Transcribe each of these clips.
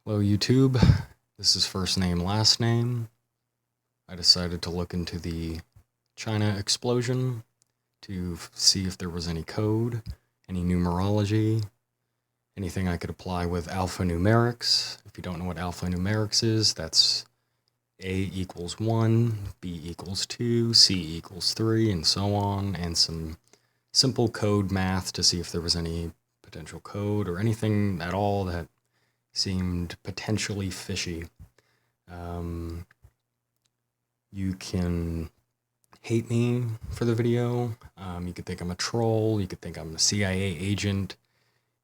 Hello YouTube, this is first name, last name. I decided to look into the China explosion to see if there was any code, any numerology, anything I could apply with alphanumerics. If you don't know what alphanumerics is, that's A equals 1, B equals 2, C equals 3, and so on, and some simple code math to see if there was any potential code or anything at all that seemed potentially fishy. You can hate me for the video. You could think I'm a troll. You could think I'm a CIA agent.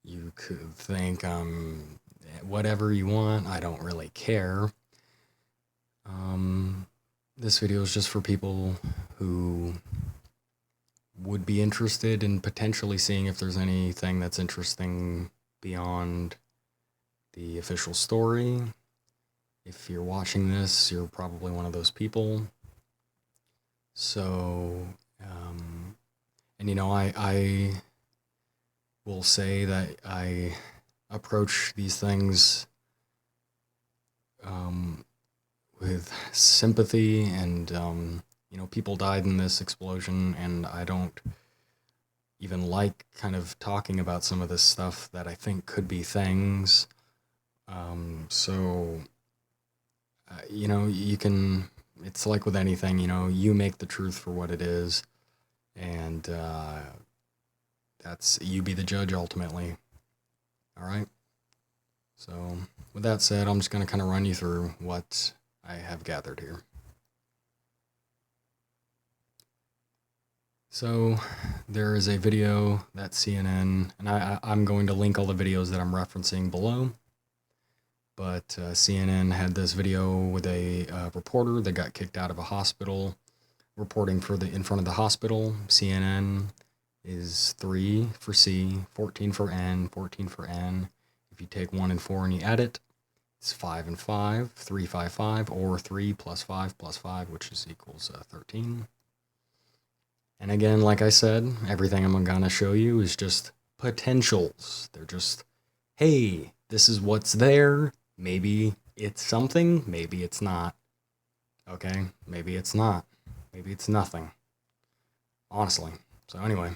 You could think I'm whatever you want. I don't really care. This video is just for people who would be interested in potentially seeing if there's anything that's interesting beyond the official story. If you're watching this, you're probably one of those people. So, and you know, I will say that I approach these things with sympathy, and you know, people died in this explosion, and I don't even like kind of talking about some of this stuff that I think could be things. You know, you can, it's like with anything, you know, you make the truth for what it is, and that's, you be the judge ultimately. All right. So with that said, I'm just going to kind of run you through what I have gathered here. So there is a video that CNN, and I'm going to link all the videos that I'm referencing below, but CNN had this video with a reporter that got kicked out of a hospital, reporting for in front of the hospital. CNN is 3 for C, 14 for N, 14 for N. If you take 1 and 4 and you add it, it's 5 and 5, 3, 5, 5, or 3 plus 5 plus 5, which is equals 13. And again, like I said, everything I'm gonna show you is just potentials. They're just, hey, this is what's there. Maybe it's something, maybe it's not. Okay, maybe it's not. Maybe it's nothing. Honestly. So anyway,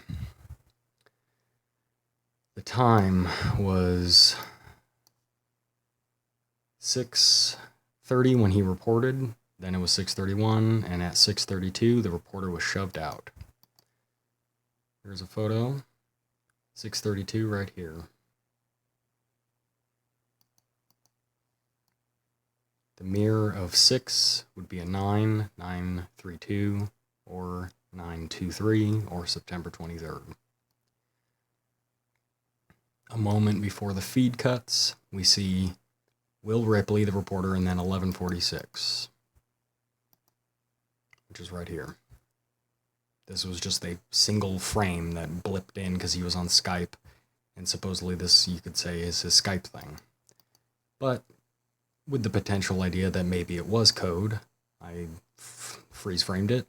the time was 6:30 when he reported. Then it was 6:31, and at 6:32, the reporter was shoved out. Here's a photo. 6:32 right here. The mirror of 6 would be a 9, 932, or 923, or September 23rd. A moment before the feed cuts, we see Will Ripley, the reporter, and then 11:46, which is right here. This was just a single frame that blipped in because he was on Skype, and supposedly this, you could say, is his Skype thing. But with the potential idea that maybe it was code, I freeze-framed it,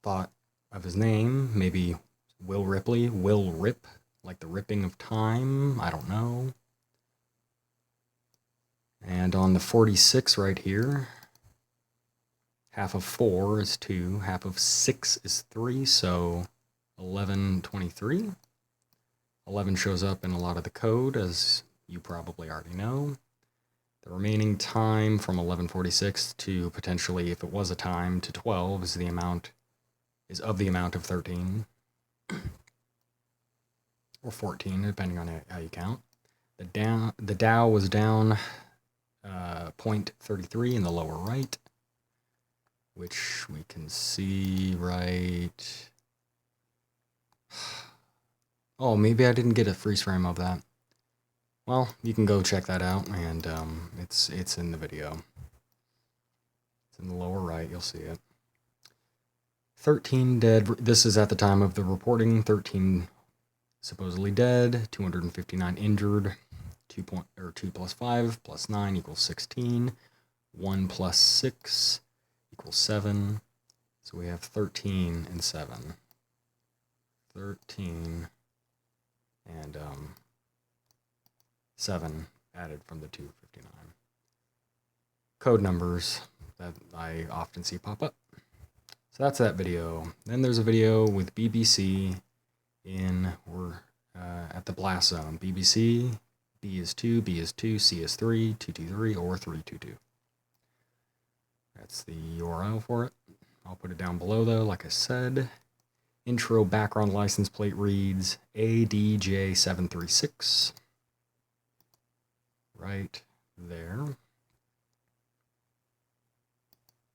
thought of his name, maybe Will Ripley, Will Rip, like the ripping of time, I don't know. And on the 46 right here, half of 4 is 2, half of 6 is 3, so 1123. 11 shows up in a lot of the code, as you probably already know. The remaining time from 11:46 to potentially, if it was a time, to 12 is of the amount of 13. Or 14, depending on how you count. The Dow was down 0.33 in the lower right, which we can see right. Oh, maybe I didn't get a freeze frame of that. Well, you can go check that out, and it's in the video. It's in the lower right, you'll see it. 13 dead. This is at the time of the reporting. 13 supposedly dead. 259 injured. 2 plus 5 plus 9 equals 16. 1 plus 6 equals 7. So we have 13 and 7. 13 and 7 added from the 259. Code numbers that I often see pop up. So that's that video. Then there's a video with BBC we're at the blast zone. BBC, B is 2, B is 2, C is 3, 223, or 322. That's the URL for it. I'll put it down below though, like I said. Intro background license plate reads ADJ736. Right there.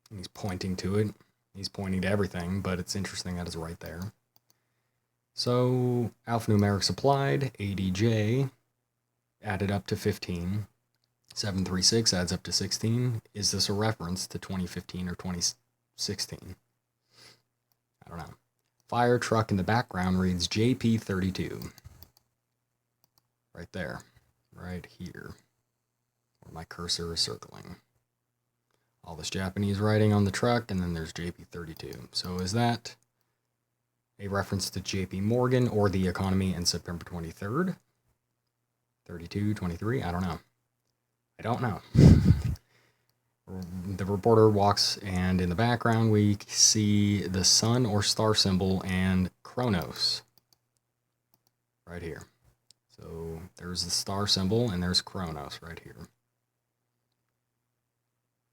And he's pointing to it. He's pointing to everything, but it's interesting that it's right there. So, alphanumerics applied, ADJ added up to 15. 736 adds up to 16. Is this a reference to 2015 or 2016? I don't know. Fire truck in the background reads JP32. Right there. Right here. Where my cursor is circling. All this Japanese writing on the truck, and then there's JP32. So is that a reference to JP Morgan or the economy in September 23rd? 32, 23? I don't know. I don't know. The reporter walks, and in the background we see the sun or star symbol and Kronos. Right here. So there's the star symbol, and there's Kronos right here.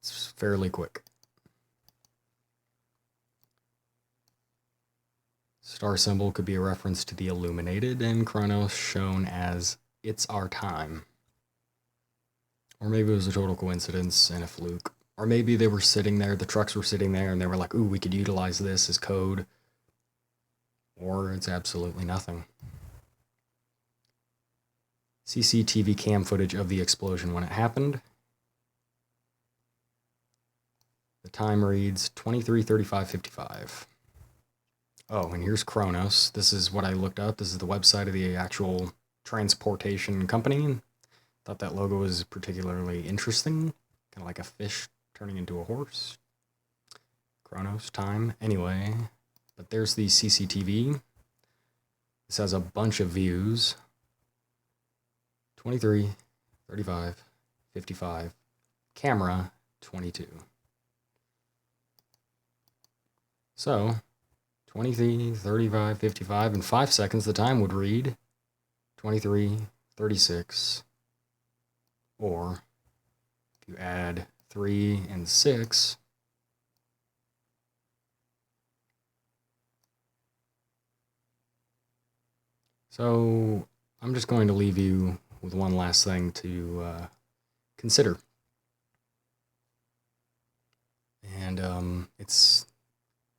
It's fairly quick. Star symbol could be a reference to the Illuminated, and Kronos shown as it's our time. Or maybe it was a total coincidence and a fluke. Or maybe they were sitting there, the trucks were sitting there, and they were like, ooh, we could utilize this as code. Or it's absolutely nothing. CCTV cam footage of the explosion when it happened. The time reads 23:35:55. Oh, and here's Kronos. This is what I looked up. This is the website of the actual transportation company. Thought that logo was particularly interesting. Kind of like a fish turning into a horse. Kronos, time. Anyway, but there's the CCTV. This has a bunch of views. 23, 35, 55. Camera, 22. So, 23, 35, 55, in 5 seconds, the time would read 23, 36, or if you add 3 and 6, so I'm just going to leave you with one last thing to consider. And it's,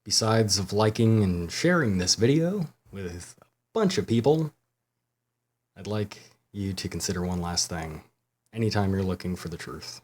besides of liking and sharing this video with a bunch of people, I'd like you to consider one last thing anytime you're looking for the truth.